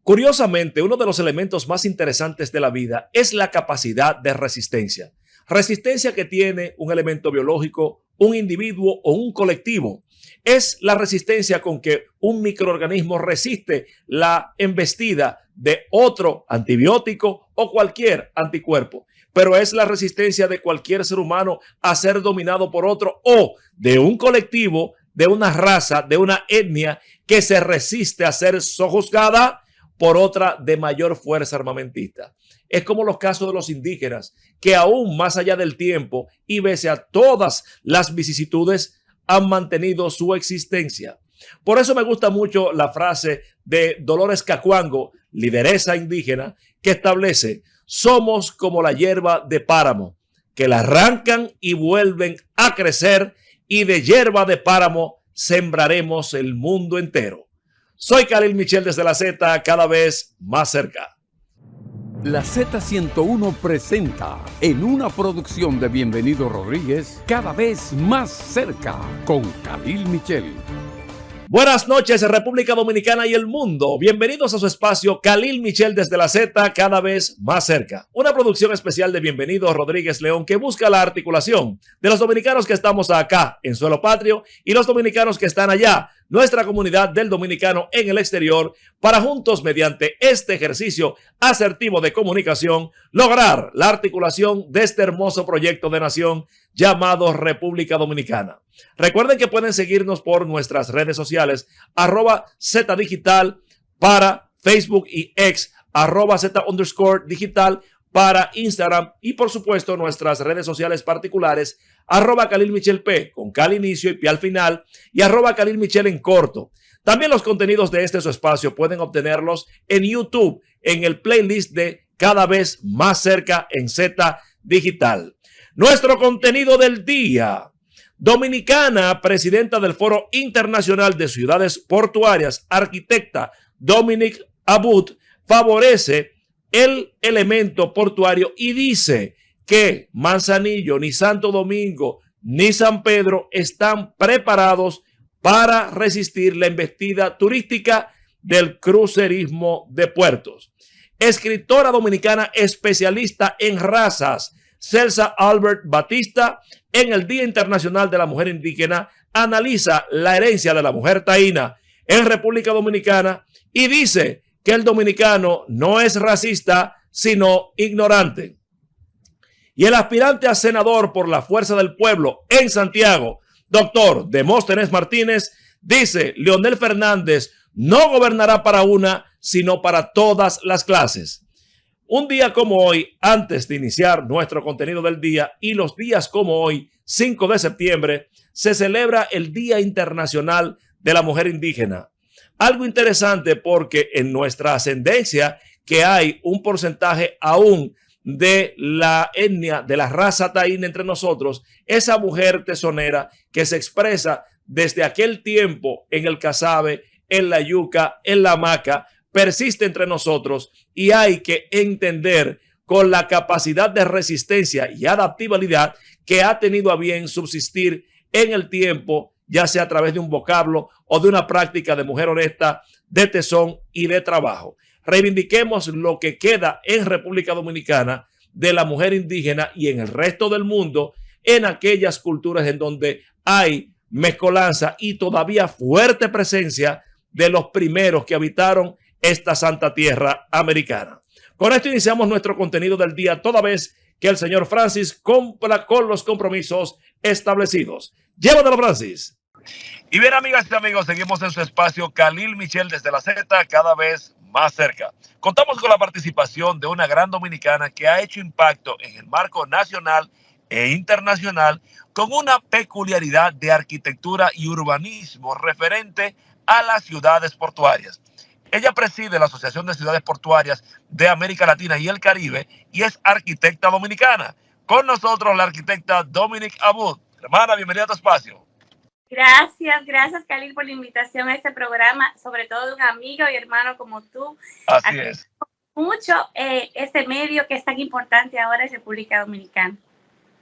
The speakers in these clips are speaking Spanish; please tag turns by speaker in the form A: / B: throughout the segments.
A: Curiosamente, uno de los elementos más interesantes de la vida es la capacidad de resistencia. Resistencia que tiene un elemento biológico, un individuo o un colectivo. Es la resistencia con que un microorganismo resiste la embestida de otro antibiótico o cualquier anticuerpo. Pero es la resistencia de cualquier ser humano a ser dominado por otro o de un colectivo, de una raza, de una etnia que se resiste a ser sojuzgada por otra de mayor fuerza armamentista. Es como los casos de los indígenas, que aún más allá del tiempo y pese a todas las vicisitudes han mantenido su existencia. Por eso me gusta mucho la frase de Dolores Cacuango, lideresa indígena, que establece: somos como la hierba de páramo, que la arrancan y vuelven a crecer, y de hierba de páramo sembraremos el mundo entero. Soy Khalil Michel desde la Z, cada vez más cerca.
B: La Z101 presenta, en una producción de Bienvenido Rodríguez, cada vez más cerca, con Khalil Michel.
A: Buenas noches, República Dominicana y el mundo. Bienvenidos a su espacio Khalil Michel desde la Z, cada vez más cerca. Una producción especial de Bienvenido Rodríguez León que busca la articulación de los dominicanos que estamos acá en suelo patrio y los dominicanos que están allá, nuestra comunidad del dominicano en el exterior, para juntos, mediante este ejercicio asertivo de comunicación, lograr la articulación de este hermoso proyecto de nación llamado República Dominicana. Recuerden que pueden seguirnos por nuestras redes sociales, @ZDigital para Facebook y X, @Z_digital para Instagram, y por supuesto nuestras redes sociales particulares, @Khalil Michel P con K al inicio y P al final, y @Khalil Michel en corto. También los contenidos de su espacio pueden obtenerlos en YouTube, en el playlist de Cada vez más cerca en Z Digital. Nuestro contenido del día: dominicana, presidenta del Foro Internacional de Ciudades Portuarias, arquitecta Dominique Abud, favorece el elemento portuario y dice que Manzanillo, ni Santo Domingo, ni San Pedro están preparados para resistir la embestida turística del crucerismo de puertos. Escritora dominicana especialista en razas, Celsa Albert Batista, en el Día Internacional de la Mujer Indígena, analiza la herencia de la mujer taína en República Dominicana y dice que el dominicano no es racista, sino ignorante. Y el aspirante a senador por la Fuerza del Pueblo en Santiago, doctor Demóstenes Martínez, dice: Leonel Fernández no gobernará para una, sino para todas las clases. Un día como hoy, antes de iniciar nuestro contenido del día, y los días como hoy, 5 de septiembre, se celebra el Día Internacional de la Mujer Indígena. Algo interesante, porque en nuestra ascendencia, que hay un porcentaje aún de la etnia, de la raza taína entre nosotros, esa mujer tesonera que se expresa desde aquel tiempo en el casabe, en la yuca, en la hamaca, persiste entre nosotros, y hay que entender con la capacidad de resistencia y adaptabilidad que ha tenido a bien subsistir en el tiempo, ya sea a través de un vocablo o de una práctica de mujer honesta, de tesón y de trabajo. Reivindiquemos lo que queda en República Dominicana de la mujer indígena y en el resto del mundo, en aquellas culturas en donde hay mezcolanza y todavía fuerte presencia de los primeros que habitaron esta santa tierra americana. Con esto iniciamos nuestro contenido del día, toda vez que el señor Francis cumpla con los compromisos establecidos. Llévatelo, Francis.
C: Y bien, amigas y amigos, seguimos en su espacio Khalil Michel desde la Z, cada vez más cerca. Contamos con la participación de una gran dominicana que ha hecho impacto en el marco nacional e internacional, con una peculiaridad de arquitectura y urbanismo referente a las ciudades portuarias. Ella preside la Asociación de Ciudades Portuarias de América Latina y el Caribe y es arquitecta dominicana. Con nosotros la arquitecta Dominique Abud. Hermana, bienvenida a tu espacio.
D: Gracias, Khalil, por la invitación a este programa, sobre todo de un amigo y hermano como tú.
C: Así es.
D: Mucho este medio que es tan importante ahora en República Dominicana.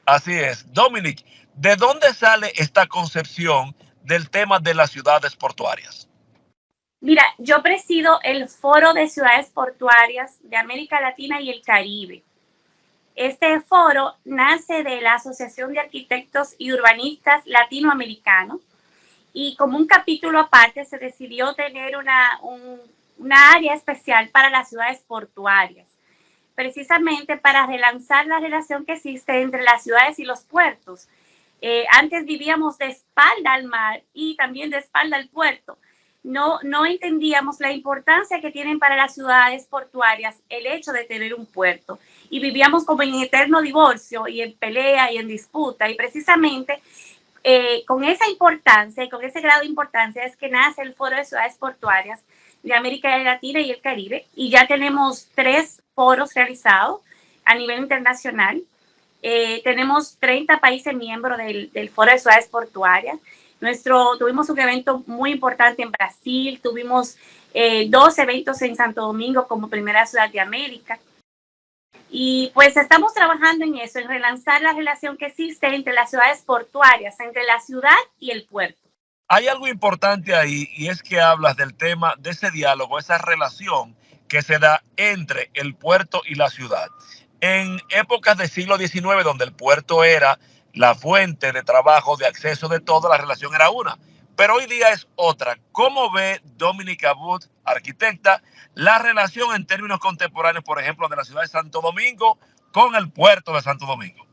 C: Así es. Dominique, ¿de dónde sale esta concepción del tema de las ciudades portuarias?
D: Mira, yo presido el Foro de Ciudades Portuarias de América Latina y el Caribe. Este foro nace de la Asociación de Arquitectos y Urbanistas Latinoamericanos y como un capítulo aparte se decidió tener una área especial para las ciudades portuarias, precisamente para relanzar la relación que existe entre las ciudades y los puertos. Antes vivíamos de espalda al mar y también de espalda al puerto. No entendíamos la importancia que tienen para las ciudades portuarias el hecho de tener un puerto. Y vivíamos como en eterno divorcio y en pelea y en disputa. Y precisamente con esa importancia y con ese grado de importancia es que nace el Foro de Ciudades Portuarias de América Latina y el Caribe. Y ya tenemos 3 foros realizados a nivel internacional. Tenemos 30 países miembros del Foro de Ciudades Portuarias. Tuvimos un evento muy importante en Brasil, tuvimos 2 eventos en Santo Domingo como primera ciudad de América. Y pues estamos trabajando en eso, en relanzar la relación que existe entre las ciudades portuarias, entre la ciudad y el puerto.
C: Hay algo importante ahí y es que hablas del tema de ese diálogo, esa relación que se da entre el puerto y la ciudad. En épocas del siglo XIX, donde el puerto era la fuente de trabajo, de acceso de todo, la relación era una. Pero hoy día es otra. ¿Cómo ve Dominica Wood, arquitecta, la relación en términos contemporáneos, por ejemplo, de la ciudad de Santo Domingo con el puerto de Santo Domingo?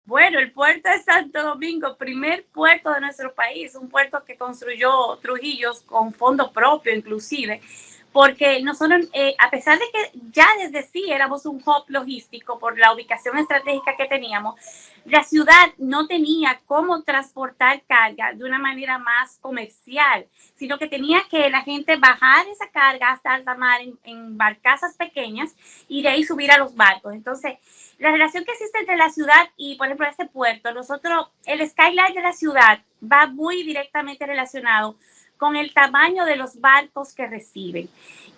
D: Bueno, el puerto de Santo Domingo, primer puerto de nuestro país, un puerto que construyó Trujillo con fondo propio inclusive, porque nosotros, a pesar de que ya desde sí éramos un hub logístico por la ubicación estratégica que teníamos, la ciudad no tenía cómo transportar carga de una manera más comercial, sino que tenía que la gente bajar esa carga hasta alta mar en barcazas pequeñas y de ahí subir a los barcos. Entonces, la relación que existe entre la ciudad y, por ejemplo, este puerto, el skyline de la ciudad va muy directamente relacionado con el tamaño de los barcos que reciben.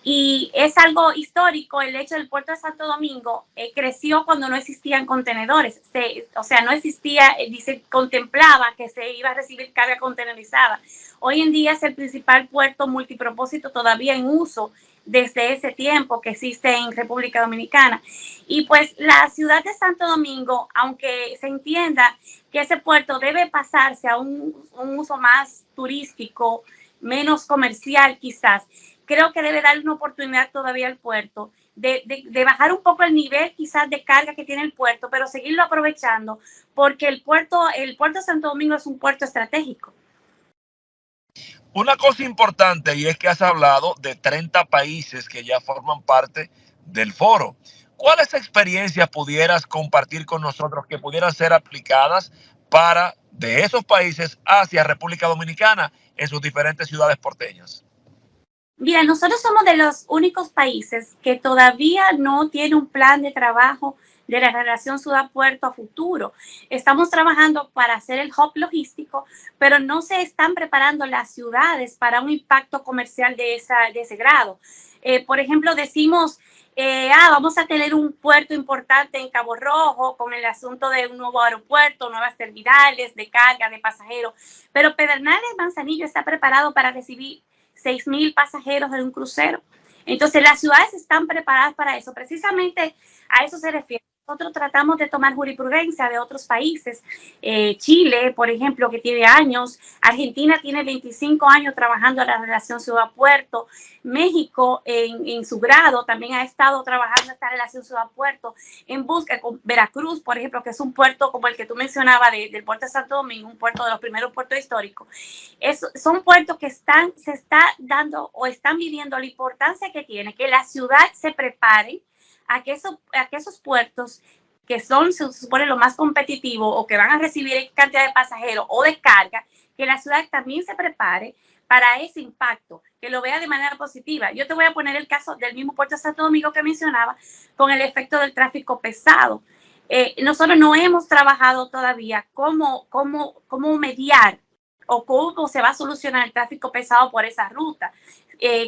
D: Y es algo histórico, el hecho del puerto de Santo Domingo creció cuando no existían contenedores, no existía, se contemplaba que se iba a recibir carga contenerizada. Hoy en día es el principal puerto multipropósito todavía en uso desde ese tiempo que existe en República Dominicana. Y pues la ciudad de Santo Domingo, aunque se entienda que ese puerto debe pasarse a un uso más turístico, menos comercial quizás, creo que debe darle una oportunidad todavía al puerto de bajar un poco el nivel quizás de carga que tiene el puerto, pero seguirlo aprovechando porque el puerto de Santo Domingo es un puerto estratégico.
C: Una cosa importante y es que has hablado de 30 países que ya forman parte del foro. ¿Cuáles experiencias pudieras compartir con nosotros que pudieran ser aplicadas de esos países hacia República Dominicana en sus diferentes ciudades porteñas?
D: Mira, nosotros somos de los únicos países que todavía no tiene un plan de trabajo de la relación ciudad-puerto a futuro. Estamos trabajando para hacer el hub logístico, pero no se están preparando las ciudades para un impacto comercial de ese grado. Por ejemplo, decimos, vamos a tener un puerto importante en Cabo Rojo con el asunto de un nuevo aeropuerto, nuevas terminales de carga, de pasajeros, pero Pedernales Manzanillo está preparado para recibir 6,000 pasajeros en un crucero. Entonces, las ciudades están preparadas para eso. Precisamente a eso se refiere. Nosotros tratamos de tomar jurisprudencia de otros países. Chile, por ejemplo, que tiene años. Argentina tiene 25 años trabajando en la relación ciudad-puerto. México, en su grado, también ha estado trabajando esta relación ciudad-puerto. En busca con Veracruz, por ejemplo, que es un puerto como el que tú mencionabas del puerto de Santo Domingo, un puerto de los primeros puertos históricos. Son puertos que se está dando o están viviendo la importancia que tiene que la ciudad se prepare a que esos puertos que se supone lo más competitivo o que van a recibir cantidad de pasajeros o de carga, que la ciudad también se prepare para ese impacto, que lo vea de manera positiva. Yo te voy a poner el caso del mismo puerto de Santo Domingo que mencionaba con el efecto del tráfico pesado. Nosotros no hemos trabajado todavía cómo mediar o cómo se va a solucionar el tráfico pesado por esa ruta.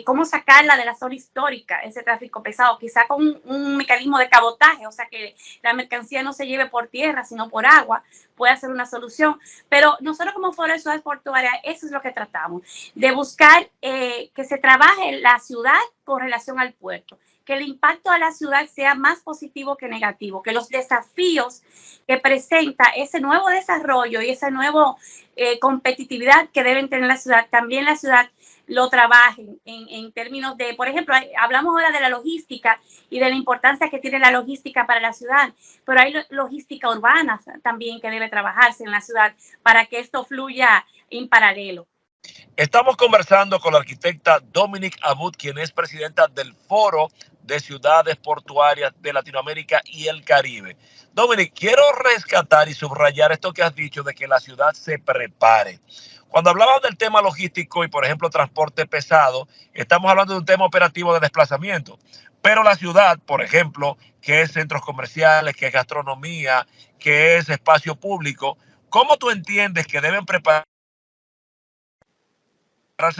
D: Cómo sacarla de la zona histórica, ese tráfico pesado, quizá con un mecanismo de cabotaje, o sea, que la mercancía no se lleve por tierra, sino por agua, puede ser una solución. Pero nosotros como Foro de Ciudades Portuarias, eso es lo que tratamos, de buscar que se trabaje la ciudad con relación al puerto, que el impacto a la ciudad sea más positivo que negativo, que los desafíos que presenta ese nuevo desarrollo y esa nueva competitividad que deben tener la ciudad, también la ciudad lo trabajen en términos de, por ejemplo, hablamos ahora de la logística y de la importancia que tiene la logística para la ciudad, pero hay logística urbana también que debe trabajarse en la ciudad para que esto fluya en paralelo.
C: Estamos conversando con la arquitecta Dominique Abud, quien es presidenta del Foro de Ciudades Portuarias de Latinoamérica y el Caribe. Dominique, quiero rescatar y subrayar esto que has dicho de que la ciudad se prepare. Cuando hablabas del tema logístico y, por ejemplo, transporte pesado, estamos hablando de un tema operativo de desplazamiento. Pero la ciudad, por ejemplo, que es centros comerciales, que es gastronomía, que es espacio público, ¿cómo tú entiendes que deben prepararse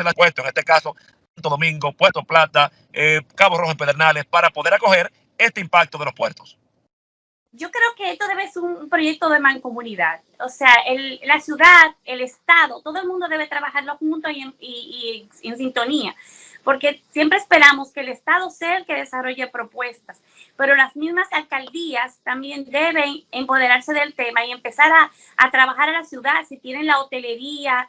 C: las puestos, en este caso, Santo Domingo, Puerto Plata, Cabo Rojo y Pedernales, para poder acoger este impacto de los puertos?
D: Yo creo que esto debe ser un proyecto de mancomunidad. O sea, la ciudad, el Estado, todo el mundo debe trabajarlo juntos y en sintonía. Porque siempre esperamos que el Estado sea el que desarrolle propuestas. Pero las mismas alcaldías también deben empoderarse del tema y empezar a trabajar a la ciudad. Si tienen la hotelería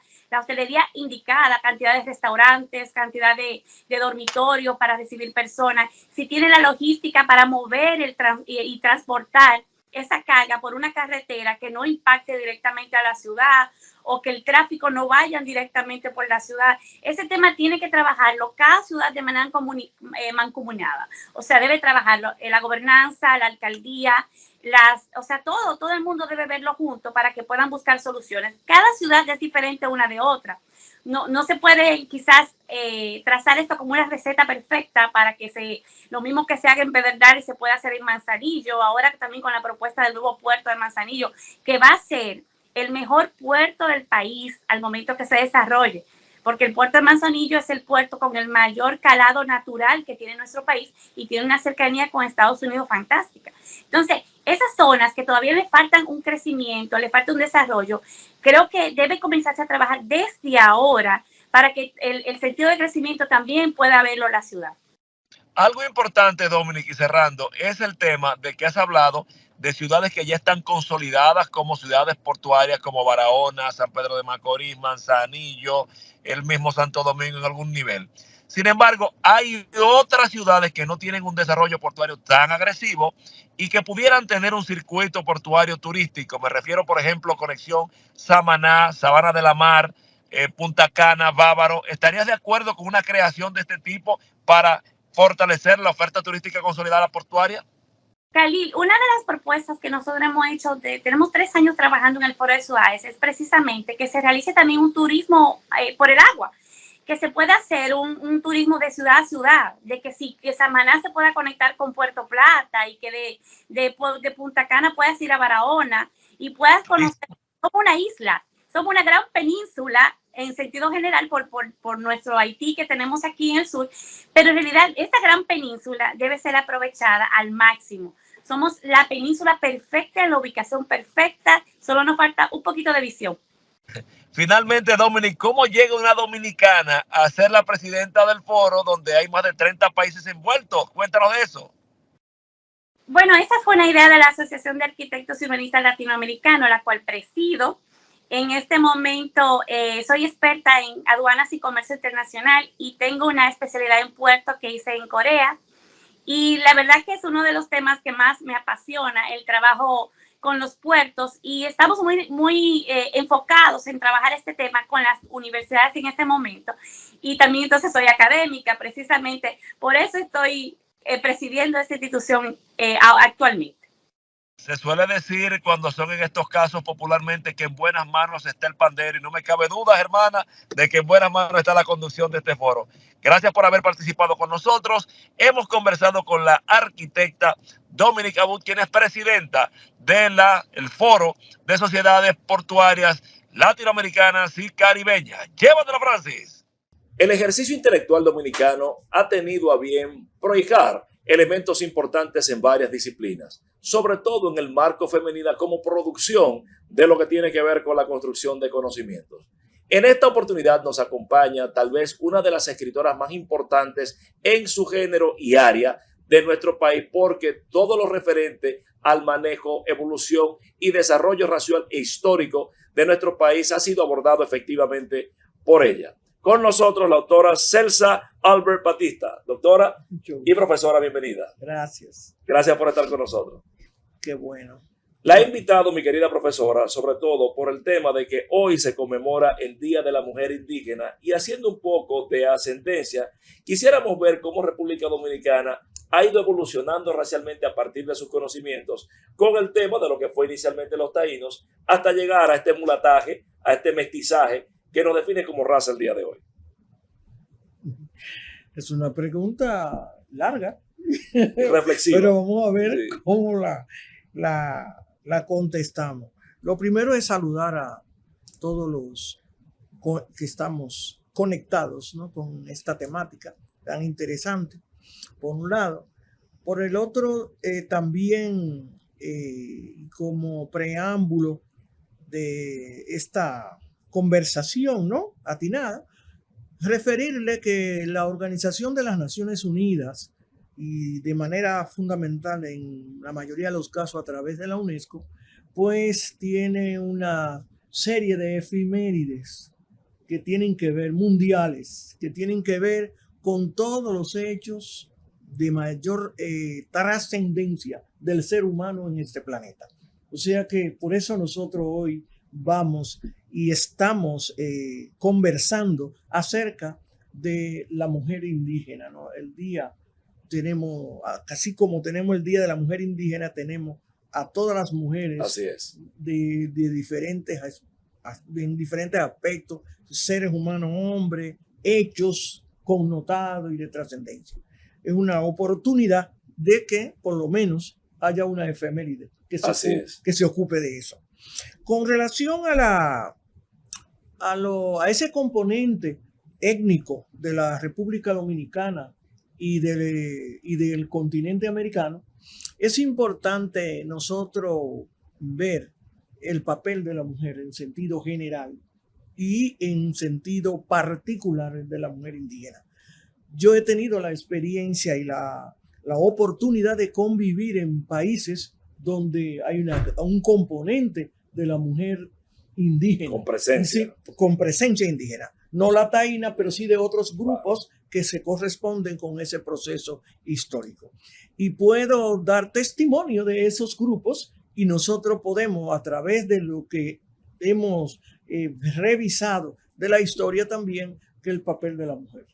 D: indicada, cantidad de restaurantes, cantidad de dormitorios para recibir personas, si tiene la logística para mover y transportar esa carga por una carretera que no impacte directamente a la ciudad o que el tráfico no vaya directamente por la ciudad. Ese tema tiene que trabajarlo cada ciudad de manera mancomunada. O sea, debe trabajarlo la gobernanza, la alcaldía, o sea, todo el mundo debe verlo junto para que puedan buscar soluciones. Cada ciudad es diferente una de otra. No se puede quizás trazar esto como una receta perfecta para que lo mismo que se haga en Pedernales se pueda hacer en Manzanillo, ahora también con la propuesta del nuevo puerto de Manzanillo, que va a ser el mejor puerto del país al momento que se desarrolle, porque el puerto de Manzanillo es el puerto con el mayor calado natural que tiene nuestro país y tiene una cercanía con Estados Unidos fantástica. Entonces, esas zonas que todavía le faltan un crecimiento, le falta un desarrollo, creo que debe comenzarse a trabajar desde ahora para que el sentido de crecimiento también pueda verlo la ciudad.
C: Algo importante, Dominique, y cerrando, es el tema de que has hablado de ciudades que ya están consolidadas como ciudades portuarias como Barahona, San Pedro de Macorís, Manzanillo, el mismo Santo Domingo en algún nivel. Sin embargo, hay otras ciudades que no tienen un desarrollo portuario tan agresivo y que pudieran tener un circuito portuario turístico. Me refiero, por ejemplo, conexión Samaná, Sabana de la Mar, Punta Cana, Bávaro. ¿Estarías de acuerdo con una creación de este tipo para fortalecer la oferta turística consolidada portuaria?
D: Khalil, una de las propuestas que nosotros hemos hecho, tenemos 3 años trabajando en el Foro de Ciudades, es precisamente que se realice también un turismo por el agua, que se pueda hacer un turismo de ciudad a ciudad, de que Samaná se pueda conectar con Puerto Plata y que de Punta Cana puedas ir a Barahona y puedas conocer como una isla, somos una gran península en sentido general por nuestro Haití que tenemos aquí en el sur, pero en realidad esta gran península debe ser aprovechada al máximo. Somos la península perfecta, en la ubicación perfecta, solo nos falta un poquito de visión.
C: Finalmente, Dominique, ¿cómo llega una dominicana a ser la presidenta del foro donde hay más de 30 países envueltos? Cuéntanos de eso.
D: Bueno, esa fue una idea de la Asociación de Arquitectos y Urbanistas Latinoamericanos, la cual presido. En este momento soy experta en aduanas y comercio internacional y tengo una especialidad en puertos que hice en Corea. Y la verdad que es uno de los temas que más me apasiona, el trabajo con los puertos, y estamos muy enfocados en trabajar este tema con las universidades en este momento. Y también entonces soy académica, precisamente por eso estoy presidiendo esta institución actualmente.
C: Se suele decir cuando son en estos casos popularmente que en buenas manos está el pandero y no me cabe duda, hermana, de que en buenas manos está la conducción de este foro. Gracias por haber participado con nosotros. Hemos conversado con la arquitecta Dominique Abud, quien es presidenta del Foro de Sociedades Portuarias latinoamericanas y caribeñas. Llévatelo, Francis.
A: El ejercicio intelectual dominicano ha tenido a bien proyectar elementos importantes en varias disciplinas, sobre todo en el marco femenina como producción de lo que tiene que ver con la construcción de conocimientos. En esta oportunidad nos acompaña tal vez una de las escritoras más importantes en su género y área de nuestro país, porque todo lo referente al manejo, evolución y desarrollo racial e histórico de nuestro país ha sido abordado efectivamente por ella. Con nosotros la doctora Celsa Albert Batista. Doctora y profesora, bienvenida.
E: Gracias.
A: Gracias por estar con nosotros.
E: Qué bueno.
A: La he invitado, mi querida profesora, sobre todo por el tema de que hoy se conmemora el Día de la Mujer Indígena, y haciendo un poco de ascendencia, quisiéramos ver cómo República Dominicana ha ido evolucionando racialmente a partir de sus conocimientos con el tema de lo que fue inicialmente los taínos, hasta llegar a este mulataje, a este mestizaje que nos define como raza el día de hoy.
E: Es una pregunta larga.
A: Reflexiva.
E: Pero vamos a ver
A: sí.
E: cómo la contestamos. Lo primero es saludar a todos los que estamos conectados, ¿no?, con esta temática tan interesante, por un lado. Por el otro, también como preámbulo de esta conversación, ¿no?, atinada, referirle que la Organización de las Naciones Unidas, y de manera fundamental en la mayoría de los casos a través de la UNESCO, pues tiene una serie de efemérides que tienen que ver, mundiales, que tienen que ver con todos los hechos de mayor trascendencia del ser humano en este planeta. O sea que por eso nosotros hoy vamos y estamos conversando acerca de la mujer indígena, ¿no? El día tenemos, así como tenemos el Día de la Mujer Indígena, tenemos a todas las mujeres.
A: Así es.
E: de diferentes aspectos, seres humanos, hombres, hechos connotados y de trascendencia. Es una oportunidad de que por lo menos haya una efeméride que se ocupe de eso. Con relación a ese componente étnico de la República Dominicana y del continente americano, es importante nosotros ver el papel de la mujer en sentido general y en sentido particular de la mujer indígena. Yo he tenido la experiencia y la oportunidad de convivir en países donde hay un componente de la mujer indígena.
A: Con presencia.
E: Sí, con presencia indígena. No la taína, pero sí de otros grupos que se corresponden con ese proceso histórico. Y puedo dar testimonio de esos grupos, y nosotros podemos, a través de lo que hemos revisado de la historia también, que el papel de la mujer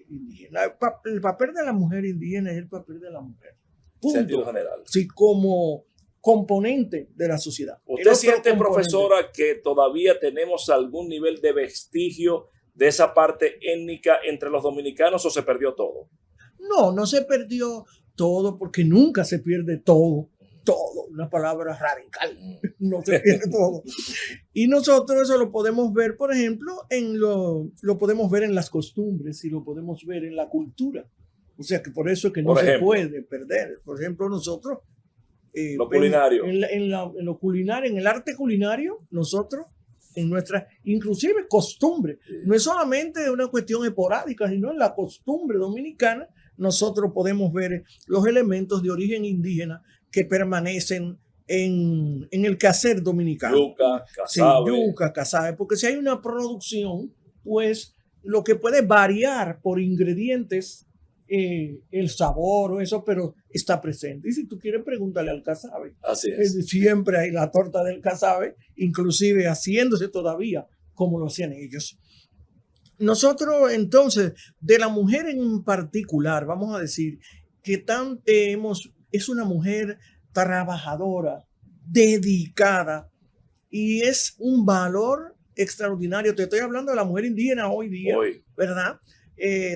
E: indígena. El papel de la mujer indígena es el papel de la mujer. Punto.
A: Sentido general.
E: Sí, como componente de la sociedad.
A: ¿Usted siente, profesora, que todavía tenemos algún nivel de vestigio de esa parte étnica entre los dominicanos, o se perdió todo?
E: No se perdió todo, porque nunca se pierde todo, una palabra radical, no se pierde todo. Y nosotros eso lo podemos ver, por ejemplo, lo podemos ver en las costumbres, y lo podemos ver en la cultura. O sea que por eso es que no se puede perder. Por ejemplo, nosotros
A: lo culinario.
E: En lo culinario, en el arte culinario, nosotros, en nuestra, inclusive costumbre, no es solamente una cuestión esporádica, sino en la costumbre dominicana, nosotros podemos ver los elementos de origen indígena que permanecen en el quehacer dominicano.
A: Yuca, casabe.
E: Sí, yuca, casabe, porque si hay una producción, pues lo que puede variar por ingredientes, el sabor o eso, pero está presente. Y si tú quieres, pregúntale al casabe.
A: Así es.
E: Siempre hay la torta del casabe, inclusive haciéndose todavía como lo hacían ellos. Nosotros, entonces, de la mujer en particular, vamos a decir que es una mujer trabajadora, dedicada, y es un valor extraordinario. Te estoy hablando de la mujer indígena hoy día, ¿verdad?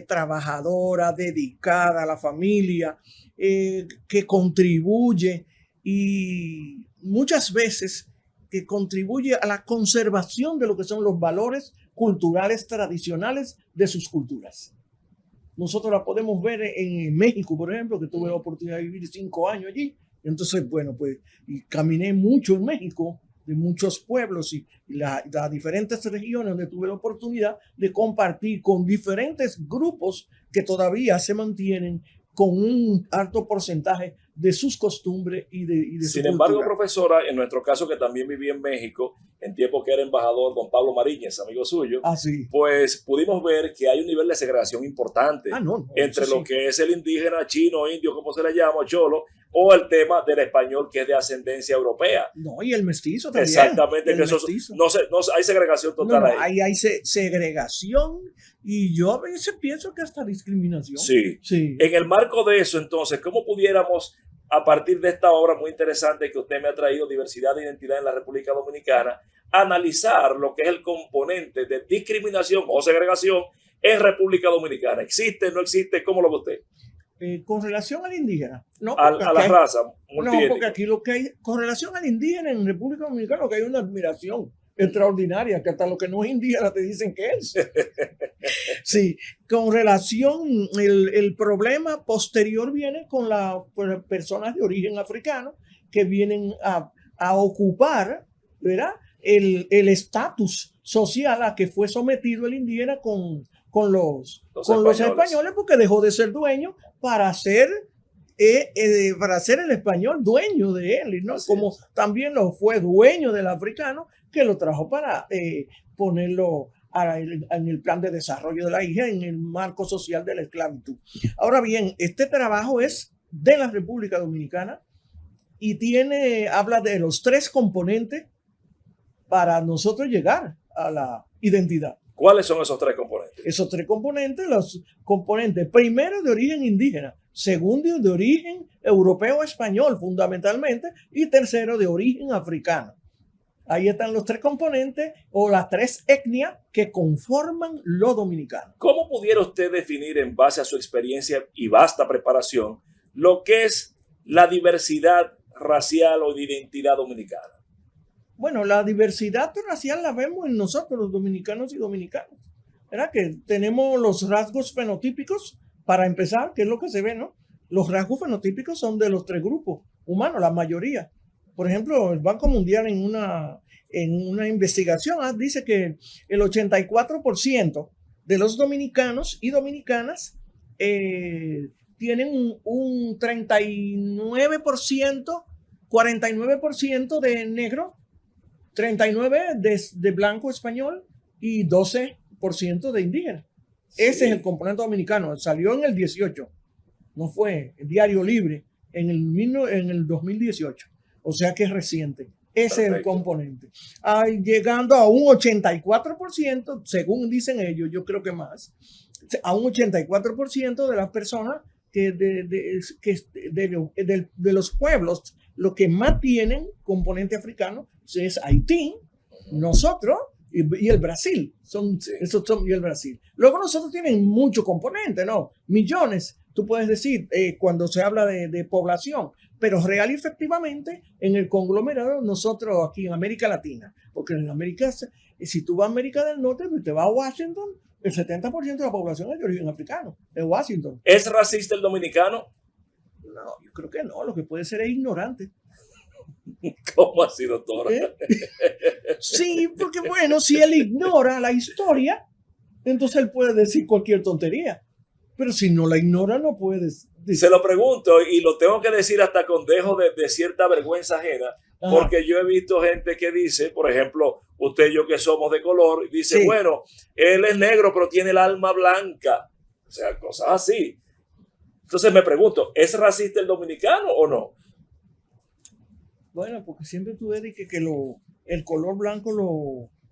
E: Trabajadora, dedicada a la familia, que contribuye, y muchas veces que contribuye a la conservación de lo que son los valores culturales tradicionales de sus culturas. Nosotros la podemos ver en México, por ejemplo, que tuve la oportunidad de vivir 5 años allí. Entonces, bueno, pues y caminé mucho en México, de muchos pueblos y las diferentes regiones donde tuve la oportunidad de compartir con diferentes grupos que todavía se mantienen con un alto porcentaje de sus costumbres y de
A: Sin
E: su
A: embargo,
E: cultura.
A: profesora, en nuestro caso que también viví en México, en tiempo que era embajador don Pablo Mariñez, amigo suyo,
E: Así.
A: pues pudimos ver que hay un nivel de segregación importante
E: No,
A: entre
E: eso
A: lo
E: sí.
A: que es el indígena, chino, indio, como se le llama, cholo, o el tema del español que es de ascendencia europea.
E: No, y el mestizo también.
A: Exactamente,
E: el
A: que eso
E: mestizo.
A: no hay segregación total
E: No,
A: ahí.
E: hay segregación y yo a veces pienso que hasta discriminación.
A: Sí.
E: Sí.
A: En el marco de eso, entonces, ¿cómo pudiéramos, a partir de esta obra muy interesante que usted me ha traído, Diversidad de Identidad en la República Dominicana, analizar lo que es el componente de discriminación o segregación en República Dominicana? ¿Existe, no existe? ¿Cómo lo ve usted?
E: Con relación al indígena, no,
A: A
E: porque
A: la
E: aquí hay-
A: raza
E: no,
A: multiétnica.
E: porque aquí lo que hay, con relación al indígena en República Dominicana, lo que hay una admiración extraordinaria, que hasta lo que no es indígena te dicen que es. Sí, con relación, el problema posterior viene con las personas de origen africano que vienen a ocupar, ¿verdad? El estatus social a que fue sometido el indígena con los españoles, porque dejó de ser dueño para ser el español dueño de él, ¿no?
A: Así
E: Como
A: es.
E: también lo fue dueño del africano que lo trajo para ponerlo en el plan de desarrollo de la isla, en el marco social de la esclavitud. Ahora bien, este trabajo es de la República Dominicana y habla de los 3 componentes para nosotros llegar a la identidad.
A: ¿Cuáles son esos 3 componentes?
E: Esos 3 componentes, los componentes primero de origen indígena, segundo de origen europeo español fundamentalmente y tercero de origen africano. Ahí están los 3 componentes o las 3 etnias que conforman lo dominicano.
A: ¿Cómo pudiera usted definir, en base a su experiencia y vasta preparación, lo que es la diversidad racial o de identidad dominicana?
E: Bueno, la diversidad racial la vemos en nosotros, los dominicanos y dominicanas. ¿Verdad? Que tenemos los rasgos fenotípicos, para empezar, que es lo que se ve, ¿no? Los rasgos fenotípicos son de los 3 grupos humanos, la mayoría. Por ejemplo, el Banco Mundial en una investigación dice que el 84% de los dominicanos y dominicanas tienen un 39%, 49% de negro, 39% de blanco español y 12% de indígena.
A: Sí.
E: Ese es el componente dominicano. Salió en el 18, no fue el Diario Libre, en el 2018. O sea que es reciente. Ese es el componente. Llegando a un 84%, según dicen ellos, yo creo que más, a un 84% de las personas de los pueblos, lo que más tienen componente africano es Haití, nosotros y el Brasil. Y el Brasil. Luego nosotros tienen mucho componente, ¿no? Millones, tú puedes decir, cuando se habla de población, pero real y efectivamente en el conglomerado nosotros aquí en América Latina, porque en América, si tú vas a América del Norte, pues te vas a Washington, el 70% de la población es de origen africano, de Washington.
A: ¿Es racista el dominicano?
E: No, yo creo que no, lo que puede ser es ignorante.
A: ¿Cómo así, doctora?
E: Sí, porque bueno, si él ignora la historia, entonces él puede decir cualquier tontería. Pero si no la ignora, no puede decir.
A: Se lo pregunto y lo tengo que decir hasta con dejo de cierta vergüenza ajena, porque yo he visto gente que dice, por ejemplo, usted y yo que somos de color, dice,
E: sí,
A: bueno, él es negro, pero tiene el alma blanca. O sea, cosas así. Entonces me pregunto, ¿es racista el dominicano o no?
E: Bueno, porque siempre tú ves que el color blanco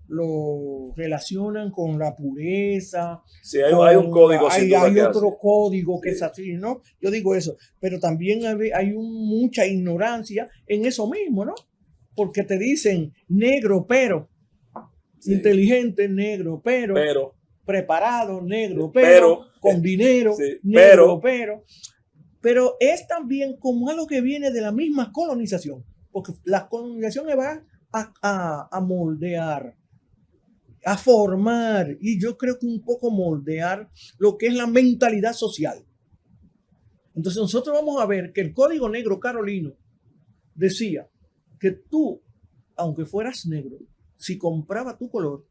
E: lo relacionan con la pureza.
A: Sí, hay un código.
E: Hay otro código que es así, ¿no? Yo digo eso, pero también hay mucha ignorancia en eso mismo, ¿no? Porque te dicen negro, pero inteligente, negro, pero preparado, negro, pero con dinero, negro, pero es también como algo que viene de la misma colonización, porque la colonización va a moldear, a formar, y yo creo que un poco moldear lo que es la mentalidad social. Entonces nosotros vamos a ver que el Código Negro carolino decía que tú, aunque fueras negro, si compraba tu color,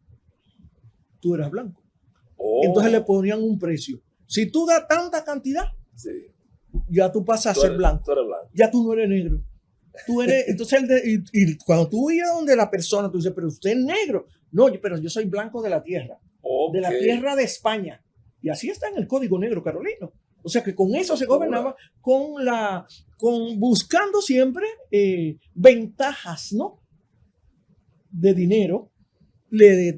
E: tú eras blanco. Entonces le ponían un precio. Si tú das tanta cantidad, ya tú pasas a ser blanco.
A: Tú eres blanco.
E: Ya tú no eres negro. Tú eres, entonces, y cuando tú ibas donde la persona, tú dices, pero usted es negro. No, pero yo soy blanco de la tierra. De la tierra de España. Y así está en el Código Negro carolino. O sea que con eso se gobernaba, buscando siempre ventajas, ¿no? De dinero.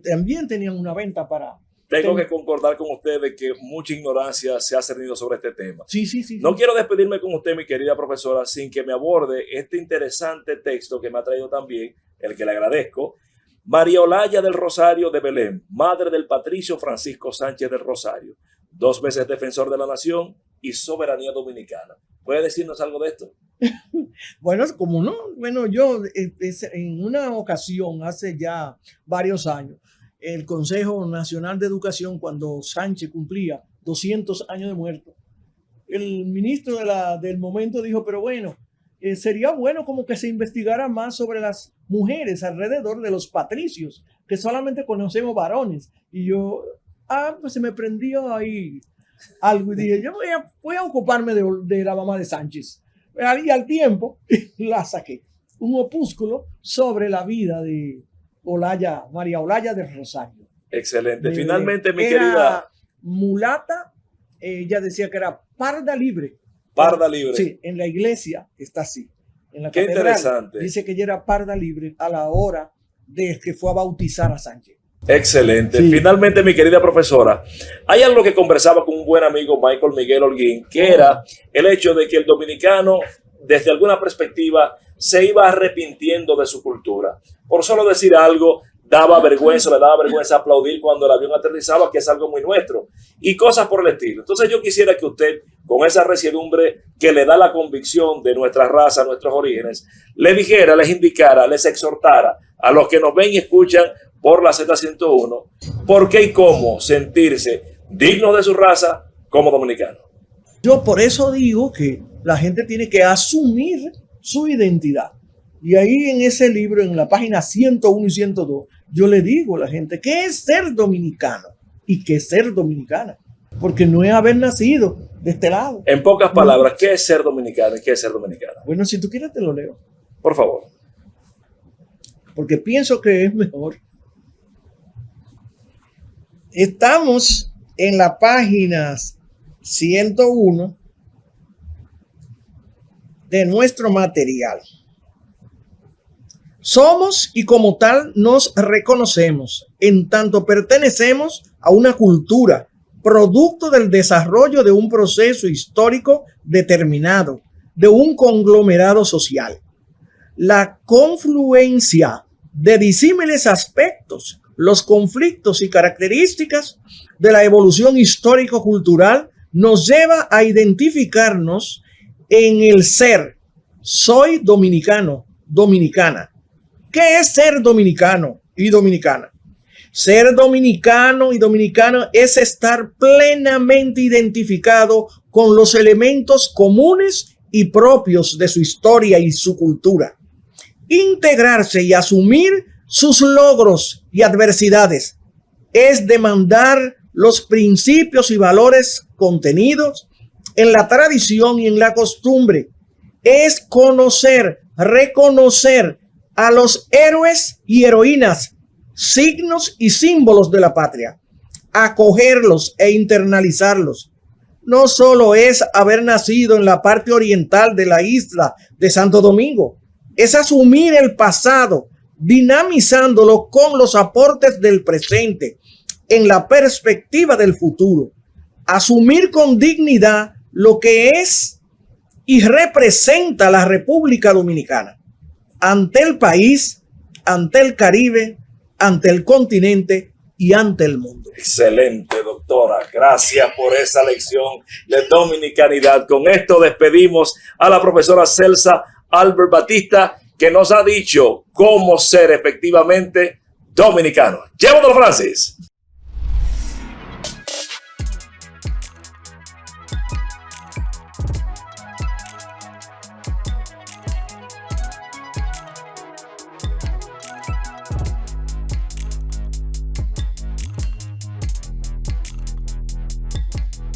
E: También tenían una venta para...
A: Tengo que concordar con ustedes que mucha ignorancia se ha cernido sobre este tema.
E: Sí.
A: No quiero despedirme con usted, mi querida profesora, sin que me aborde este interesante texto que me ha traído también, el que le agradezco. María Olaya del Rosario de Belén, madre del patricio Francisco Sánchez del Rosario, 2 veces defensor de la nación y soberanía dominicana. ¿Puede decirnos algo de esto?
E: Bueno, como no, bueno, yo en una ocasión, hace ya varios años, el Consejo Nacional de Educación, cuando Sánchez cumplía 200 años de muerto, el ministro del momento dijo, pero bueno, sería bueno como que se investigara más sobre las mujeres alrededor de los patricios, que solamente conocemos varones. Y yo, pues se me prendió ahí algo y dije, yo voy a ocuparme de la mamá de Sánchez. Y al tiempo la saqué, un opúsculo sobre la vida de María Olaya del Rosario.
A: Excelente. Finalmente, mi
E: era
A: querida...
E: mulata, ella decía que era parda libre.
A: Parda libre.
E: Sí, en la iglesia está así. En la
A: Qué
E: catedral
A: interesante.
E: dice que ella era parda libre a la hora de que fue a bautizar a Sánchez.
A: Excelente.
E: Sí.
A: Finalmente, mi querida profesora, hay algo que conversaba con un buen amigo, Michael Miguel Holguín, que era el hecho de que el dominicano, desde alguna perspectiva, se iba arrepintiendo de su cultura. Por solo decir algo, le daba vergüenza aplaudir cuando el avión aterrizaba, que es algo muy nuestro, y cosas por el estilo. Entonces yo quisiera que usted, con esa resiedumbre que le da la convicción de nuestra raza, nuestros orígenes, le dijera, les indicara, les exhortara a los que nos ven y escuchan por la Z101, por qué y cómo sentirse dignos de su raza como dominicanos.
E: Yo por eso digo que la gente tiene que asumir su identidad. Y ahí en ese libro, en la página 101 y 102, yo le digo a la gente qué es ser dominicano y qué es ser dominicana. Porque no es haber nacido de este lado.
A: En pocas palabras, ¿qué es ser dominicano y qué es ser dominicana?
E: Bueno, si tú quieres te lo leo.
A: Por favor.
E: Porque pienso que es mejor. Estamos en la página 101 de nuestro material. Somos y como tal nos reconocemos, en tanto pertenecemos a una cultura, producto del desarrollo de un proceso histórico determinado, de un conglomerado social. La confluencia de disímiles aspectos, los conflictos y características de la evolución histórico-cultural nos lleva a identificarnos en el ser. Soy dominicano, dominicana. ¿Qué es ser dominicano y dominicana? Ser dominicano y dominicana es estar plenamente identificado con los elementos comunes y propios de su historia y su cultura. Integrarse y asumir sus logros y adversidades es demandar los principios y valores contenidos en la tradición y en la costumbre. Es conocer, reconocer a los héroes y heroínas, signos y símbolos de la patria, acogerlos e internalizarlos. No solo es haber nacido en la parte oriental de la isla de Santo Domingo, es asumir el pasado, dinamizándolo con los aportes del presente en la perspectiva del futuro. Asumir con dignidad lo que es y representa la República Dominicana ante el país, ante el Caribe, ante el continente y ante el mundo.
A: Excelente, doctora. Gracias por esa lección de dominicanidad. Con esto despedimos a la profesora Celsa Albert Batista, que que nos ha dicho cómo ser efectivamente dominicano. Llévatelo, Francis.